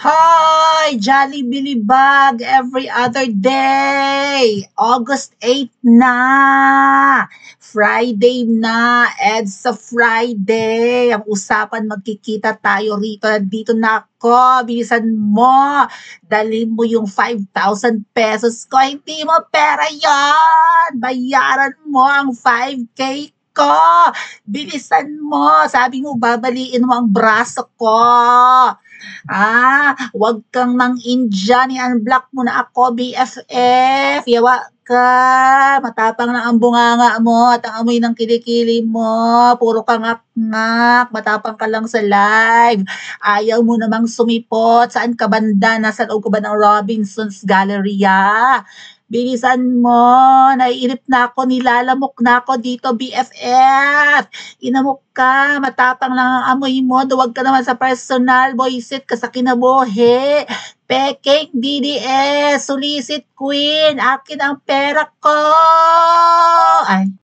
Hoy! Jolly Bilibag every other day! August 8 na! Friday na! EDSA Friday! Ang usapan, magkikita tayo rito. Dito na ako. Bilisan mo! Dalhin mo yung 5,000 pesos ko. Hindi mo pera yon! Bayaran mo ang 5K ko! Bilisan mo! Sabi mo, babaliin mo ang braso ko! Wag kang mang-India, i-unblock mo na ako, BFF. Yawa ka, matapang na ang bunganga mo at ang amoy ng kilikili mo. Puro ka ngak-ngak, matapang ka lang sa live. Ayaw mo namang sumipot. Saan ka banda? Nasa loob ka ba ng Robinson's Galleria? Bilisan mo, naiinip na ako, nilalamok na ako dito, BFF. Inamok ka, matapang lang ang amoy mo, duwag ka naman sa personal, boysit ka sa kinabuhi. Peking DDS, solicit queen, akin ang pera ko. Ay,